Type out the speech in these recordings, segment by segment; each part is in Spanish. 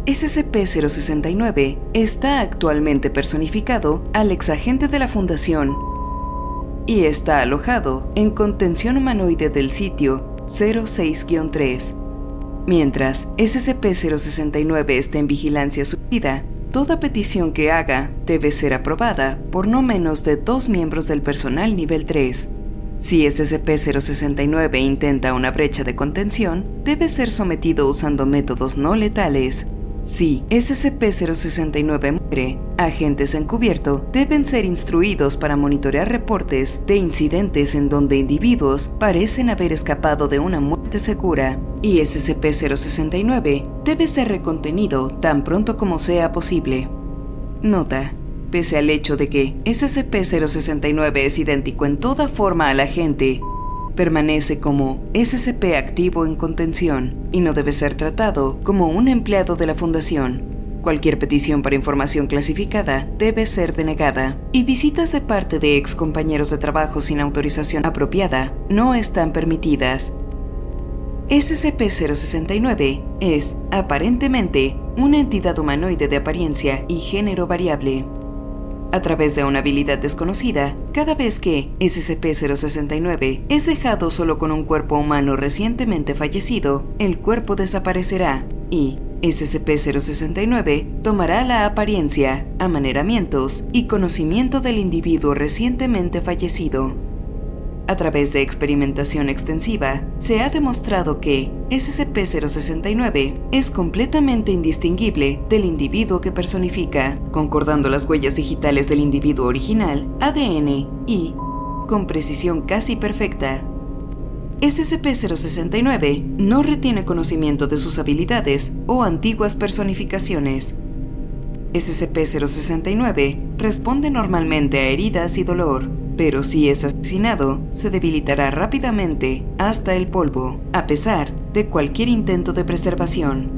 SCP-069 está actualmente personificado al exagente de la Fundación y está alojado en contención humanoide del sitio 06-3. Mientras SCP-069 esté en vigilancia suicida, toda petición que haga debe ser aprobada por no menos de 2 miembros del personal nivel 3. Si SCP-069 intenta una brecha de contención, debe ser sometido usando métodos no letales. Si SCP-069 muere, agentes encubiertos deben ser instruidos para monitorear reportes de incidentes en donde individuos parecen haber escapado de una muerte segura, y SCP-069 debe ser recontenido tan pronto como sea posible. Nota: pese al hecho de que SCP-069 es idéntico en toda forma al agente, permanece como SCP activo en contención y no debe ser tratado como un empleado de la Fundación. Cualquier petición para información clasificada debe ser denegada, y visitas de parte de ex compañeros de trabajo sin autorización apropiada no están permitidas. SCP-069 es, aparentemente, una entidad humanoide de apariencia y género variable. A través de una habilidad desconocida, cada vez que SCP-069 es dejado solo con un cuerpo humano recientemente fallecido, el cuerpo desaparecerá y SCP-069 tomará la apariencia, amaneramientos y conocimiento del individuo recientemente fallecido. A través de experimentación extensiva, se ha demostrado que SCP-069 es completamente indistinguible del individuo que personifica, concordando las huellas digitales del individuo original, ADN y, con precisión casi perfecta. SCP-069 no retiene conocimiento de sus habilidades o antiguas personificaciones. SCP-069 responde normalmente a heridas y dolor, pero si es asesinado, se debilitará rápidamente hasta el polvo, a pesar de cualquier intento de preservación.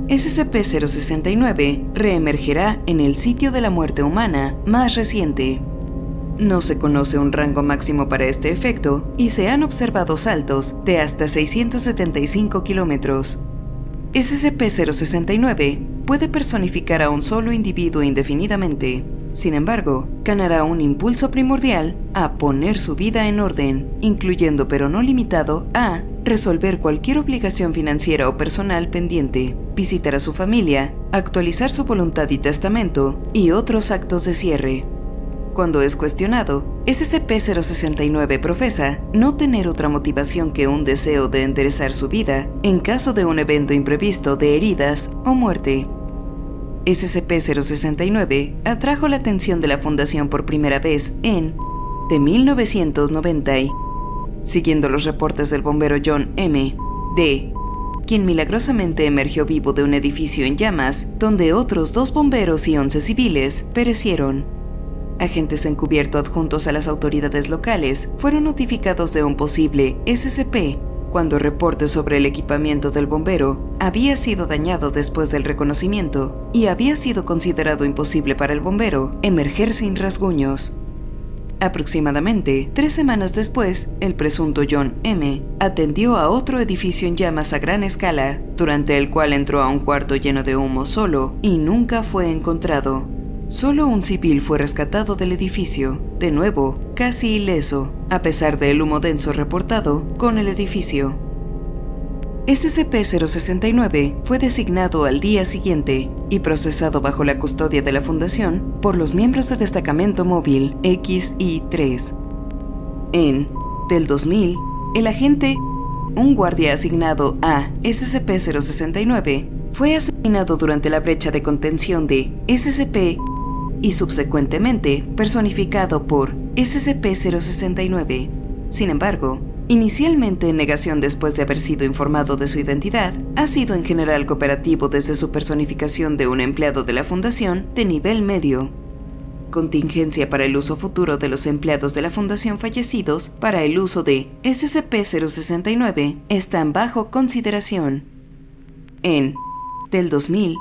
SCP-069 reemergerá en el sitio de la muerte humana más reciente. No se conoce un rango máximo para este efecto y se han observado saltos de hasta 675 kilómetros. SCP-069 puede personificar a un solo individuo indefinidamente. Sin embargo, ganará un impulso primordial a poner su vida en orden, incluyendo pero no limitado a resolver cualquier obligación financiera o personal pendiente, visitar a su familia, actualizar su voluntad y testamento y otros actos de cierre. Cuando es cuestionado, SCP-069 profesa no tener otra motivación que un deseo de enderezar su vida en caso de un evento imprevisto de heridas o muerte. SCP-069 atrajo la atención de la Fundación por primera vez en 1990, siguiendo los reportes del bombero John M. D., quien milagrosamente emergió vivo de un edificio en llamas, donde otros 2 bomberos y 11 civiles perecieron. Agentes encubiertos adjuntos a las autoridades locales fueron notificados de un posible SCP cuando reportes sobre el equipamiento del bombero había sido dañado después del reconocimiento y había sido considerado imposible para el bombero emerger sin rasguños. Aproximadamente 3 semanas después, el presunto John M. atendió a otro edificio en llamas a gran escala, durante el cual entró a un cuarto lleno de humo solo y nunca fue encontrado. Solo un civil fue rescatado del edificio, de nuevo, casi ileso, a pesar del humo denso reportado con el edificio. SCP-069 fue designado al día siguiente y procesado bajo la custodia de la Fundación por los miembros del Destacamento Móvil XI-3. Del 2000, el agente, un guardia asignado a SCP-069, fue asesinado durante la brecha de contención de SCP y subsecuentemente personificado por SCP-069. Sin embargo, inicialmente en negación después de haber sido informado de su identidad, ha sido en general cooperativo desde su personificación de un empleado de la Fundación de nivel medio. Contingencia para el uso futuro de los empleados de la Fundación fallecidos para el uso de SCP-069 están bajo consideración. Del 2000,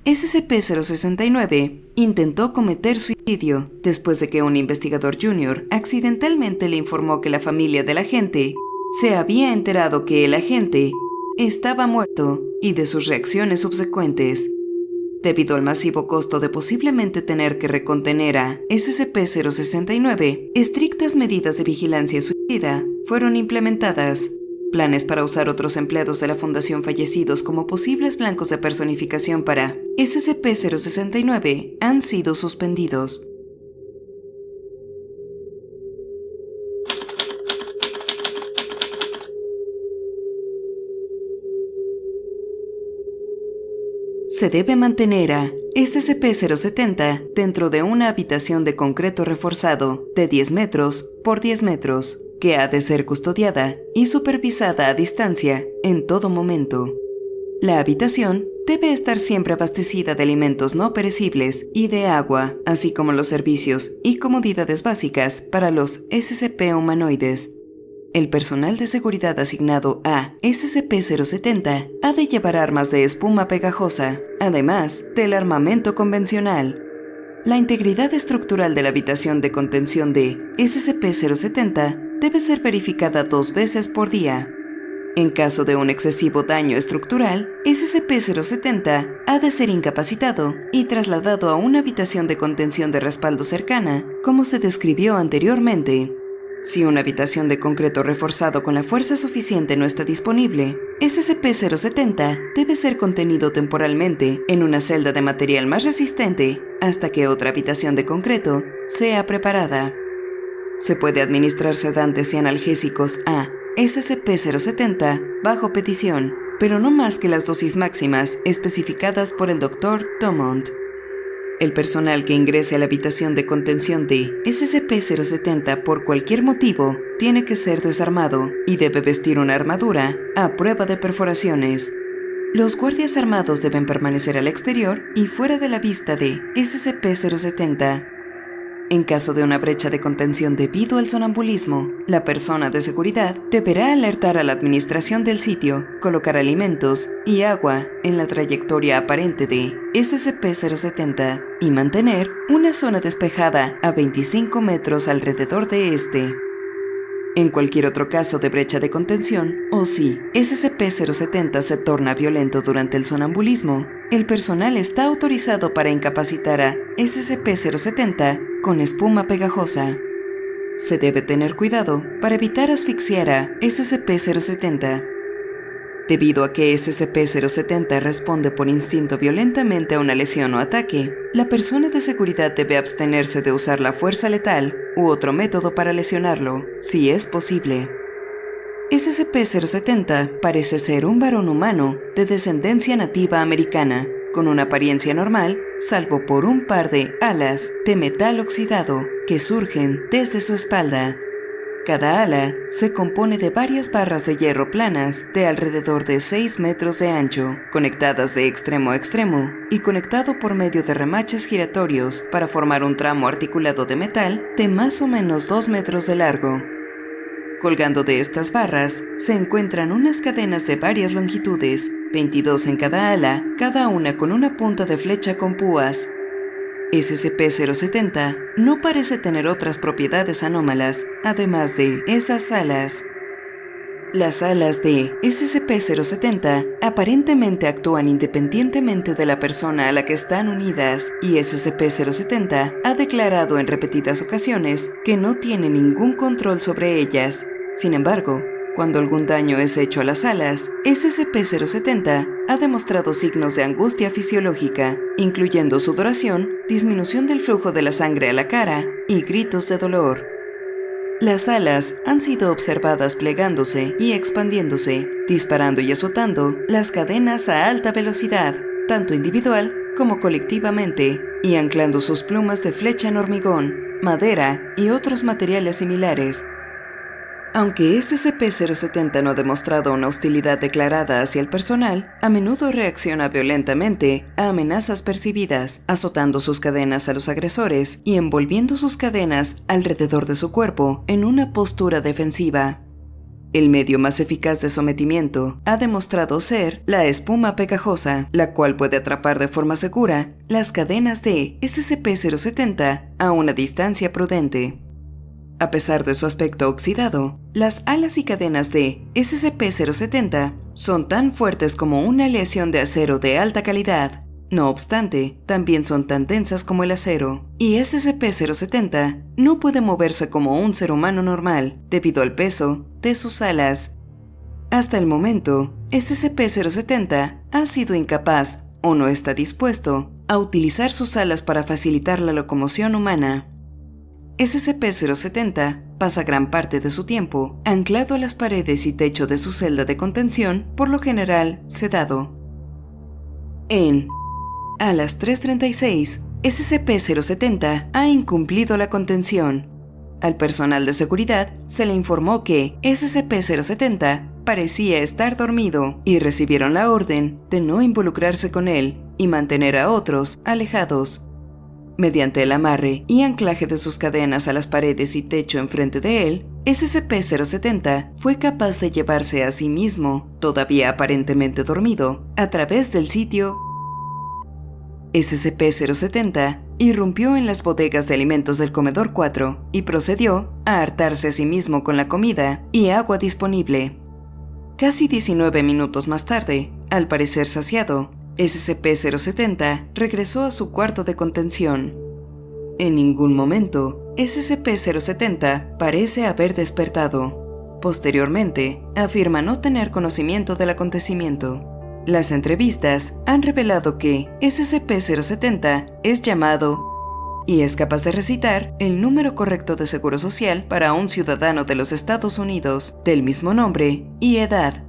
SCP-069 intentó cometer suicidio después de que un investigador junior accidentalmente le informó que la familia del agente se había enterado que el agente estaba muerto y de sus reacciones subsecuentes, Debido al masivo costo de posiblemente tener que recontener a SCP-069, estrictas medidas de vigilancia suicida fueron implementadas. Planes para usar otros empleados de la Fundación fallecidos como posibles blancos de personificación para SCP-069 han sido suspendidos. Se debe mantener a SCP-070 dentro de una habitación de concreto reforzado de 10 metros por 10 metros, que ha de ser custodiada y supervisada a distancia en todo momento. La habitación debe estar siempre abastecida de alimentos no perecibles y de agua, así como los servicios y comodidades básicas para los SCP humanoides. El personal de seguridad asignado a SCP-070 ha de llevar armas de espuma pegajosa, además del armamento convencional. La integridad estructural de la habitación de contención de SCP-070 debe ser verificada 2 veces por día. En caso de un excesivo daño estructural, SCP-070 ha de ser incapacitado y trasladado a una habitación de contención de respaldo cercana, como se describió anteriormente. Si una habitación de concreto reforzado con la fuerza suficiente no está disponible, SCP-070 debe ser contenido temporalmente en una celda de material más resistente hasta que otra habitación de concreto sea preparada. Se puede administrar sedantes y analgésicos a SCP-070 bajo petición, pero no más que las dosis máximas especificadas por el Dr. Thomond. El personal que ingrese a la habitación de contención de SCP-070 por cualquier motivo tiene que ser desarmado y debe vestir una armadura a prueba de perforaciones. Los guardias armados deben permanecer al exterior y fuera de la vista de SCP-070. En caso de una brecha de contención debido al sonambulismo, la persona de seguridad deberá alertar a la administración del sitio, colocar alimentos y agua en la trayectoria aparente de SCP-070 y mantener una zona despejada a 25 metros alrededor de este. En cualquier otro caso de brecha de contención, o si SCP-070 se torna violento durante el sonambulismo, el personal está autorizado para incapacitar a SCP-070 con espuma pegajosa. Se debe tener cuidado para evitar asfixiar a SCP-070. Debido a que SCP-070 responde por instinto violentamente a una lesión o ataque, la persona de seguridad debe abstenerse de usar la fuerza letal u otro método para lesionarlo, si es posible. SCP-070 parece ser un varón humano de descendencia nativa americana, con una apariencia normal, salvo por un par de alas de metal oxidado que surgen desde su espalda. Cada ala se compone de varias barras de hierro planas de alrededor de 6 metros de ancho, conectadas de extremo a extremo y conectado por medio de remaches giratorios para formar un tramo articulado de metal de más o menos 2 metros de largo. Colgando de estas barras se encuentran unas cadenas de varias longitudes, 22 en cada ala, cada una con una punta de flecha con púas. SCP-070 no parece tener otras propiedades anómalas, además de esas alas. Las alas de SCP-070 aparentemente actúan independientemente de la persona a la que están unidas, y SCP-070 ha declarado en repetidas ocasiones que no tiene ningún control sobre ellas. Sin embargo, cuando algún daño es hecho a las alas, SCP-070 ha demostrado signos de angustia fisiológica, incluyendo sudoración, disminución del flujo de la sangre a la cara y gritos de dolor. Las alas han sido observadas plegándose y expandiéndose, disparando y azotando las cadenas a alta velocidad, tanto individual como colectivamente, y anclando sus plumas de flecha en hormigón, madera y otros materiales similares. Aunque SCP-070 no ha demostrado una hostilidad declarada hacia el personal, a menudo reacciona violentamente a amenazas percibidas, azotando sus cadenas a los agresores y envolviendo sus cadenas alrededor de su cuerpo en una postura defensiva. El medio más eficaz de sometimiento ha demostrado ser la espuma pegajosa, la cual puede atrapar de forma segura las cadenas de SCP-070 a una distancia prudente. A pesar de su aspecto oxidado, las alas y cadenas de SCP-070 son tan fuertes como una aleación de acero de alta calidad. No obstante, también son tan densas como el acero, y SCP-070 no puede moverse como un ser humano normal debido al peso de sus alas. Hasta el momento, SCP-070 ha sido incapaz o no está dispuesto a utilizar sus alas para facilitar la locomoción humana. SCP-070 pasa gran parte de su tiempo anclado a las paredes y techo de su celda de contención, por lo general sedado. A las 3:36, SCP-070 ha incumplido la contención. Al personal de seguridad se le informó que SCP-070 parecía estar dormido y recibieron la orden de no involucrarse con él y mantener a otros alejados. Mediante el amarre y anclaje de sus cadenas a las paredes y techo enfrente de él, SCP-070 fue capaz de llevarse a sí mismo, todavía aparentemente dormido, a través del sitio. SCP-070 irrumpió en las bodegas de alimentos del Comedor 4 y procedió a hartarse a sí mismo con la comida y agua disponible. Casi 19 minutos más tarde, al parecer saciado, SCP-070 regresó a su cuarto de contención. En ningún momento, SCP-070 parece haber despertado. Posteriormente, afirma no tener conocimiento del acontecimiento. Las entrevistas han revelado que SCP-070 es llamado y es capaz de recitar el número correcto de seguro social para un ciudadano de los Estados Unidos del mismo nombre y edad.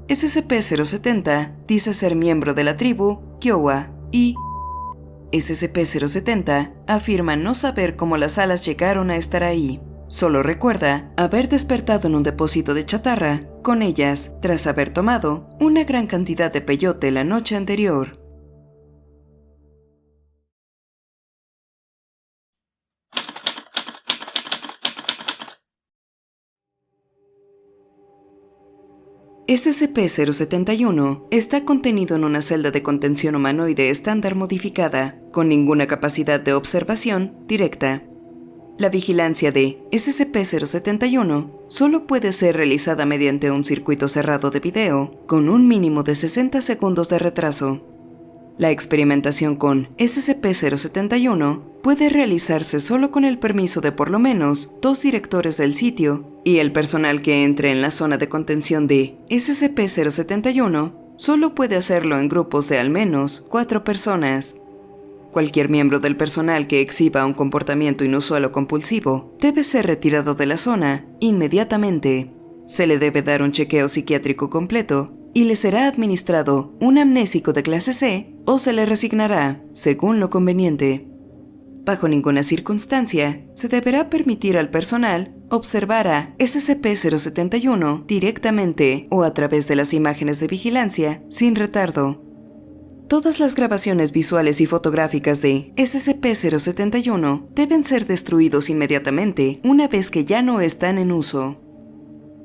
SCP-070 dice ser miembro de la tribu Kiowa y SCP-070 afirma no saber cómo las alas llegaron a estar ahí. Solo recuerda haber despertado en un depósito de chatarra con ellas tras haber tomado una gran cantidad de peyote la noche anterior. SCP-071 está contenido en una celda de contención humanoide estándar modificada, con ninguna capacidad de observación directa. La vigilancia de SCP-071 solo puede ser realizada mediante un circuito cerrado de video, con un mínimo de 60 segundos de retraso. La experimentación con SCP-071 puede realizarse solo con el permiso de por lo menos 2 directores del sitio, y el personal que entre en la zona de contención de SCP-071 solo puede hacerlo en grupos de al menos 4 personas. Cualquier miembro del personal que exhiba un comportamiento inusual o compulsivo debe ser retirado de la zona inmediatamente. Se le debe dar un chequeo psiquiátrico completo y le será administrado un amnésico de clase C o se le resignará, según lo conveniente. Bajo ninguna circunstancia se deberá permitir al personal observar a SCP-071 directamente o a través de las imágenes de vigilancia sin retardo. Todas las grabaciones visuales y fotográficas de SCP-071 deben ser destruidos inmediatamente una vez que ya no están en uso.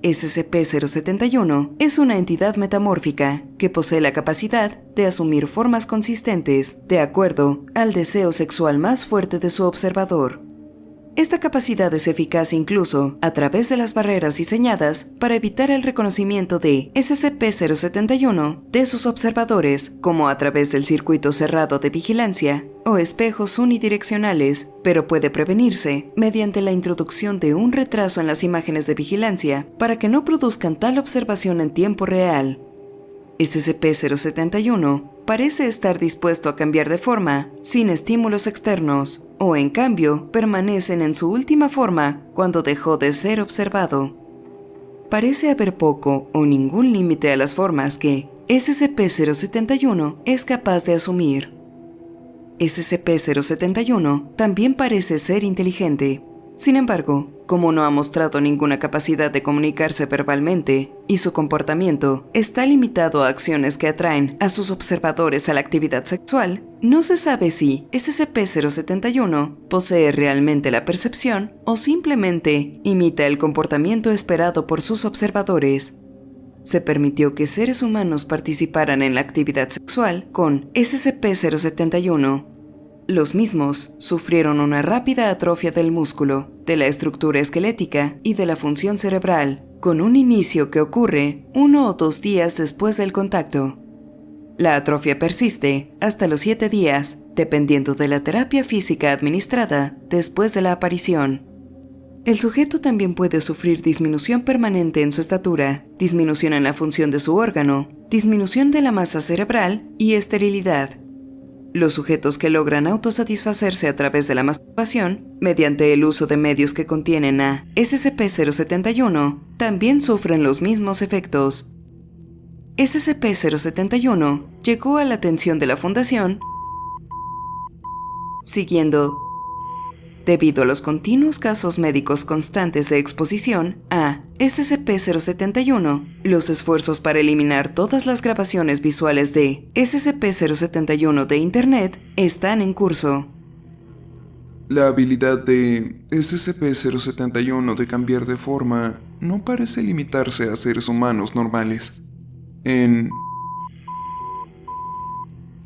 SCP-071 es una entidad metamórfica que posee la capacidad de asumir formas consistentes de acuerdo al deseo sexual más fuerte de su observador. Esta capacidad es eficaz incluso a través de las barreras diseñadas para evitar el reconocimiento de SCP-071 de sus observadores, como a través del circuito cerrado de vigilancia o espejos unidireccionales, pero puede prevenirse mediante la introducción de un retraso en las imágenes de vigilancia para que no produzcan tal observación en tiempo real. SCP-071 parece estar dispuesto a cambiar de forma sin estímulos externos, o en cambio permanecen en su última forma cuando dejó de ser observado. Parece haber poco o ningún límite a las formas que SCP-071 es capaz de asumir. SCP-071 también parece ser inteligente. Sin embargo, como no ha mostrado ninguna capacidad de comunicarse verbalmente y su comportamiento está limitado a acciones que atraen a sus observadores a la actividad sexual, no se sabe si SCP-071 posee realmente la percepción o simplemente imita el comportamiento esperado por sus observadores. Se permitió que seres humanos participaran en la actividad sexual con SCP-071. Los mismos sufrieron una rápida atrofia del músculo, de la estructura esquelética y de la función cerebral, con un inicio que ocurre 1 o 2 días después del contacto. La atrofia persiste hasta los 7 días, dependiendo de la terapia física administrada después de la aparición. El sujeto también puede sufrir disminución permanente en su estatura, disminución en la función de su órgano, disminución de la masa cerebral y esterilidad. Los sujetos que logran autosatisfacerse a través de la masturbación, mediante el uso de medios que contienen a SCP-071, también sufren los mismos efectos. SCP-071 llegó a la atención de la Fundación siguiendo, debido a los continuos casos médicos constantes de exposición a SCP-071, los esfuerzos para eliminar todas las grabaciones visuales de SCP-071 de Internet están en curso. La habilidad de SCP-071 de cambiar de forma no parece limitarse a seres humanos normales.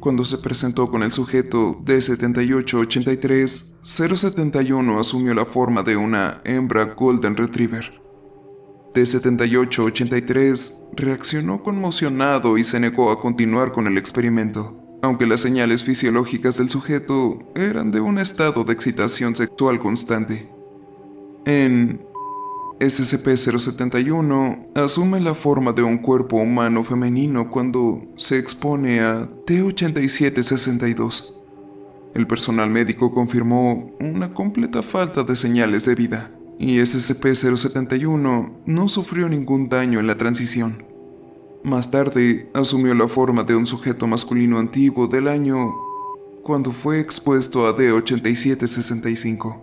Cuando se presentó con el sujeto D7883, 071 asumió la forma de una hembra Golden Retriever. D7883 reaccionó conmocionado y se negó a continuar con el experimento, aunque las señales fisiológicas del sujeto eran de un estado de excitación sexual constante. SCP-071 asume la forma de un cuerpo humano femenino cuando se expone a T-8762. El personal médico confirmó una completa falta de señales de vida, y SCP-071 no sufrió ningún daño en la transición. Más tarde, asumió la forma de un sujeto masculino antiguo del año cuando fue expuesto a D-8765.